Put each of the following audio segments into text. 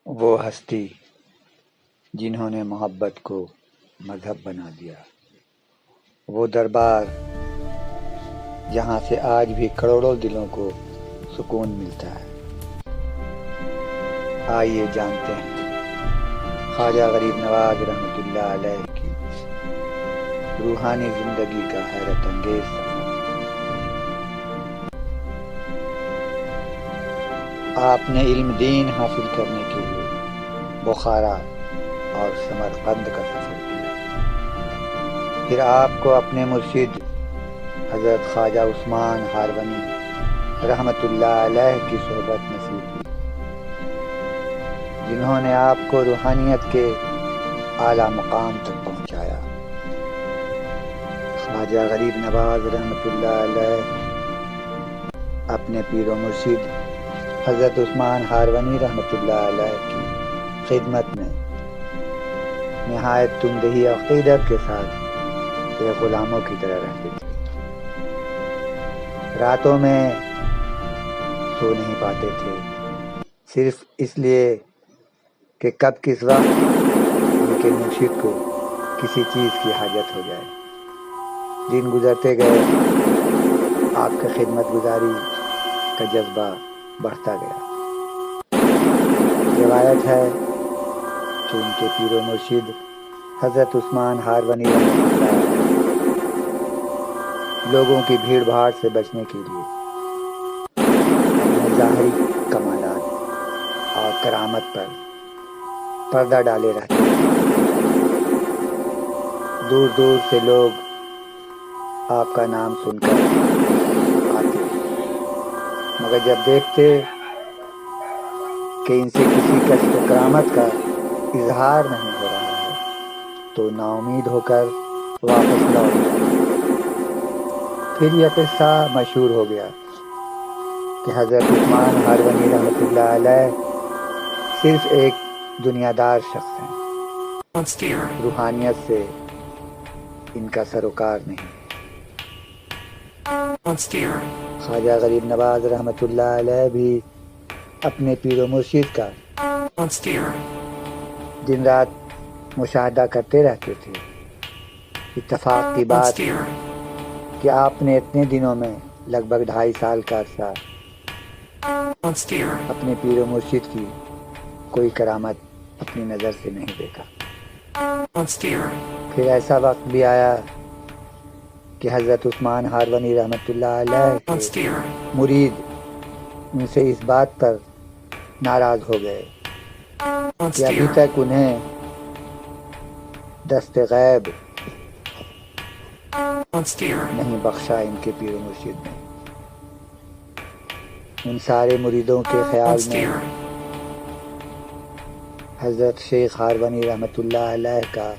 وہ ہستی جنہوں نے محبت کو مذہب بنا دیا، وہ دربار جہاں سے آج بھی کروڑوں دلوں کو سکون ملتا ہے۔ آئیے جانتے ہیں خواجہ غریب نواز رحمۃ اللہ علیہ کی روحانی زندگی کا حیرت انگیز سفر۔ آپ نے علم دین حاصل کرنے کے لیے بخارا اور سمرقند کا سفر کیا، پھر آپ کو اپنے مرشد حضرت خواجہ عثمان ہارونی رحمۃ اللہ علیہ کی صحبت نصیب ہوئی، جنہوں نے آپ کو روحانیت کے اعلیٰ مقام تک پہنچایا۔ خواجہ غریب نواز رحمۃ اللہ علیہ اپنے پیر و مرشد حضرت عثمان ہارونی رحمۃ اللہ علیہ کی خدمت میں نہایت تندہی عقیدت کے ساتھ ایک غلاموں کی طرح رہتے تھے۔ راتوں میں سو نہیں پاتے تھے، صرف اس لیے کہ کب کس وقت ان کے مرشد کو کسی چیز کی حاجت ہو جائے۔ دن گزرتے گئے، آپ کی خدمت گزاری کا جذبہ بڑھتا گیا۔ روایت ہے کہ ان کے پیر و مرشد حضرت عثمان ہارونی رحمۃ اللہ علیہ لوگوں کی بھیڑ بھاڑ سے بچنے کے لیے اپنے ظاہری کمالات اور کرامت پر پردہ ڈالے رہتے تھے۔ دور دور سے لوگ آپ کا نام سن کر آتے، مگر جب دیکھتے کہ ان سے کسی کشف کرامت کا اظہار نہیں ہو رہا ہے تو نا امید ہو کر واپس لوٹ جاتے۔ پھر یہ قصہ مشہور ہو گیا کہ حضرت عثمان ہارونی رحمۃ اللہ علیہ صرف ایک دنیا دار شخص ہیں، روحانیت سے ان کا سروکار نہیں۔ خواجہ غریب نواز رحمۃ اللہ علیہ بھی اپنے پیر و مرشد کا دن رات مشاہدہ کرتے رہتے تھے۔ اتفاق کی بات کہ آپ نے اتنے دنوں میں لگ بھگ 2.5 سال کا عرصہ اپنے پیر و مرشد کی کوئی کرامت اپنی نظر سے نہیں دیکھا۔ پھر ایسا وقت بھی آیا کہ حضرت عثمان ہارونی رحمۃ اللہ علیہ کے مرید ان سے اس بات پر ناراض ہو گئے کہ ابھی تک انہیں دست غیب نہیں بخشا ان کے پیر و مرشد نے۔ ان سارے مریدوں کے خیال میں حضرت شیخ ہارونی رحمۃ اللہ علیہ کا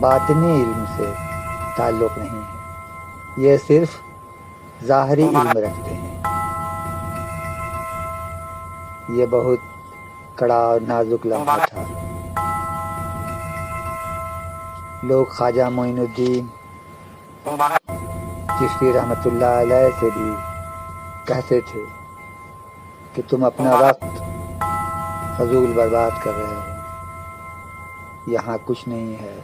باطنی علم سے تعلق نہیں ہے، یہ صرف ظاہری علم رکھتے ہیں۔ یہ بہت کڑا اور نازک لمحہ تھا۔ لوگ خواجہ معین الدین چشتی رحمۃ اللہ علیہ سے بھی کہتے تھے کہ تم اپنا وقت فضول برباد کر رہے ہو، یہاں کچھ نہیں ہے،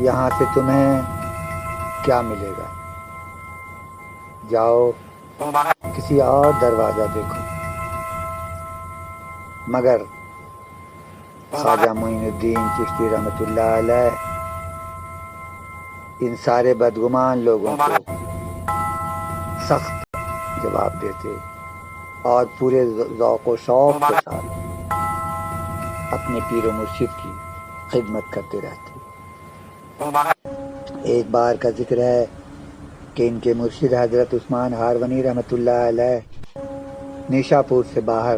یہاں سے تمہیں کیا ملے گا، جاؤ کسی اور دروازہ دیکھو۔ مگر خواجہ معین الدین چشتی رحمۃ اللہ علیہ ان سارے بدگمان لوگوں کو سخت جواب دیتے اور پورے ذوق و شوق کے ساتھ اپنے پیر و مرشد کی خدمت کرتے رہتے۔ ایک بار کا ذکر ہے کہ ان کے مرشد حضرت عثمان ہارونی رحمۃ اللہ علیہ نیشا پور سے باہر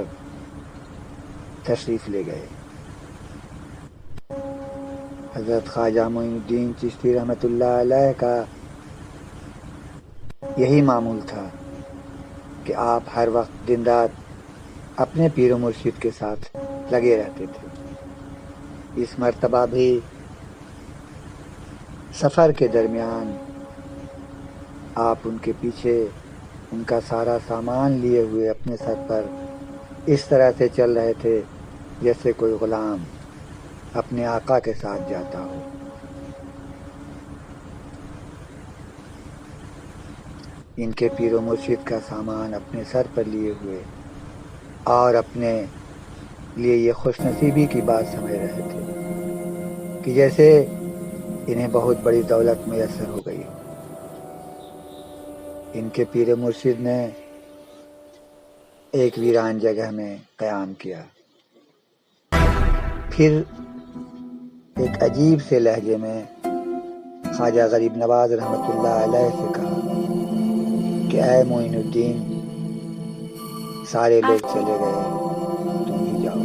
تشریف لے گئے۔ حضرت خواجہ معین الدین چشتی رحمۃ اللہ علیہ کا یہی معمول تھا کہ آپ ہر وقت دن رات اپنے پیر و مرشد کے ساتھ لگے رہتے تھے۔ اس مرتبہ بھی سفر کے درمیان آپ ان کے پیچھے ان کا سارا سامان لیے ہوئے اپنے سر پر اس طرح سے چل رہے تھے جیسے کوئی غلام اپنے آقا کے ساتھ جاتا ہو۔ ان کے پیر و مرشد کا سامان اپنے سر پر لیے ہوئے اور اپنے لیے یہ خوش نصیبی کی بات سمجھ رہے تھے کہ جیسے انہیں بہت بڑی دولت میسر ہو گئی ہو۔ ان کے پیر و مرشد نے ایک ویران جگہ میں قیام کیا، پھر ایک عجیب سے لہجے میں خواجہ غریب نواز رحمۃ اللہ علیہ سے کہا کہ اے معین الدین، سارے لوگ چلے گئے، تم ہی جاؤ۔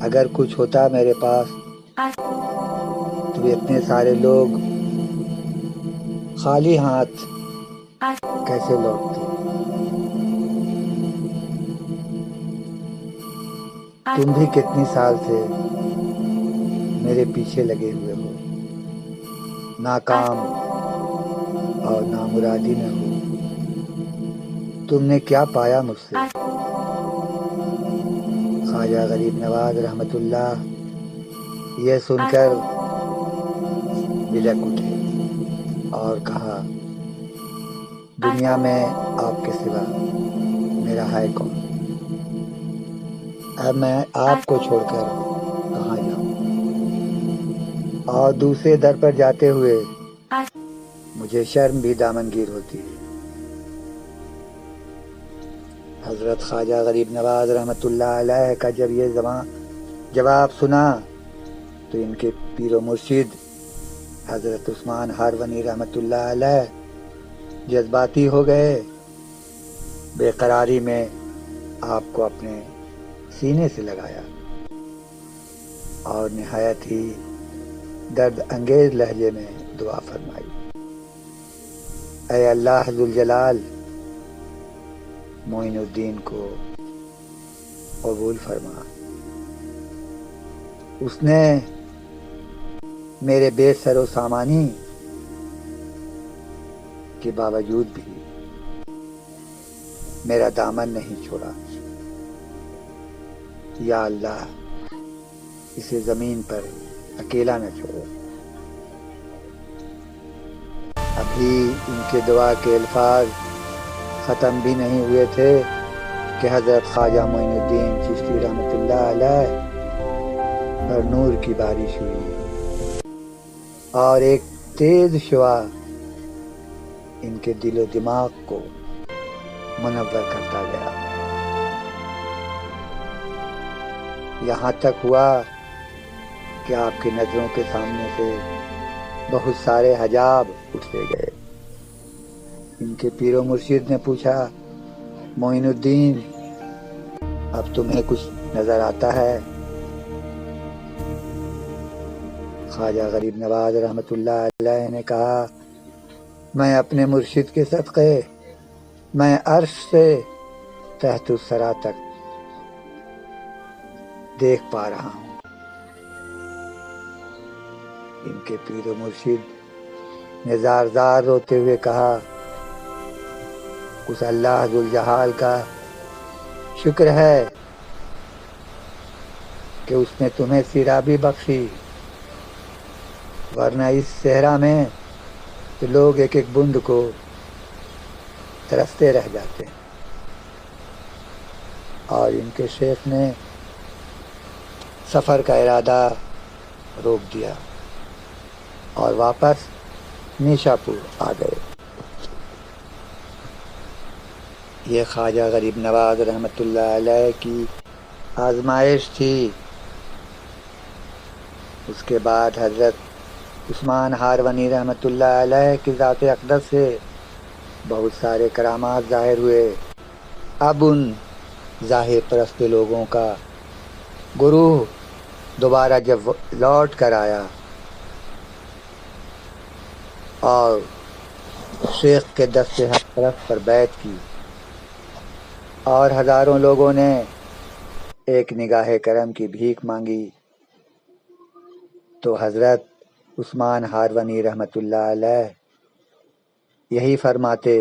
اگر کچھ ہوتا میرے پاس تو اتنے سارے لوگ خالی ہاتھ کیسے لوٹتے؟ تم بھی کتنی سال سے میرے پیچھے لگے ہوئے ہو، ناکام اور نامرادی میں ہو، تم نے کیا پایا مجھ سے؟ خواجہ غریب نواز رحمۃ اللہ یہ سن کر بلک اٹھے اور کہا، دنیا میں آپ کے سوا میرا ہے کون؟ اب میں آپ کو چھوڑ کر کہاں جاؤں؟ اور دوسرے در پر جاتے ہوئے مجھے شرم بھی دامنگیر ہوتی ہے۔ حضرت خواجہ غریب نواز رحمۃ اللہ علیہ کا جب یہ جواب سنا تو ان کے پیر و مرشد حضرت عثمان ہارونی رحمۃ اللہ علیہ جذباتی ہو گئے۔ بے قراری میں آپ کو اپنے سینے سے لگایا اور نہایت ہی درد انگیز لہجے میں دعا فرمائی، اے اللہ ذوالجلال، معین الدین کو قبول فرما۔ اس نے میرے بے سر و سامانی کے باوجود بھی میرا دامن نہیں چھوڑا۔ یا اللہ، اسے زمین پر اکیلا نہ چھوڑو۔ ابھی ان کے دعا کے الفاظ ختم بھی نہیں ہوئے تھے کہ حضرت خواجہ معین الدین چشتی رحمۃ اللہ علیہ پر نور کی بارش ہوئی اور ایک تیز شعاع ان کے دل و دماغ کو منور کرتا گیا۔ یہاں تک ہوا کہ آپ کی نظروں کے سامنے سے بہت سارے حجاب اٹھتے گئے۔ ان کے پیر و مرشد نے پوچھا، معین الدین، اب تمہیں کچھ نظر آتا ہے؟ خواجہ غریب نواز رحمۃ اللہ علیہ نے کہا، میں اپنے مرشد کے صدقے میں عرش سے تحت الثری تک دیکھ پا رہا ہوں۔ ان کے پیر و مرشد نے زار زار روتے ہوئے کہا، اس اللہ ذوالجلال کا شکر ہے کہ اس نے تمہیں سیرابی بخشی، ورنہ اس صحرا میں تو لوگ ایک ایک بوند کو ترستے رہ جاتے ہیں۔ اور ان کے شیخ نے سفر کا ارادہ روک دیا اور واپس نیشا پور آ گئے۔ یہ خواجہ غریب نواز رحمۃ اللہ علیہ کی آزمائش تھی۔ اس کے بعد حضرت عثمان ہارونی رحمۃ اللہ علیہ کی ذات اقدس سے بہت سارے کرامات ظاہر ہوئے۔ اب ان ظاہر پرست لوگوں کا گروہ دوبارہ جب لوٹ کر آیا اور شیخ کے دست حق پرست پر بیعت کی اور ہزاروں لوگوں نے ایک نگاہ کرم کی بھیک مانگی، تو حضرت عثمان ہارونی رحمۃ اللہ علیہ یہی فرماتے،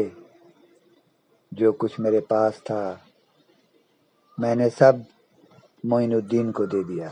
جو کچھ میرے پاس تھا میں نے سب معین الدین کو دے دیا۔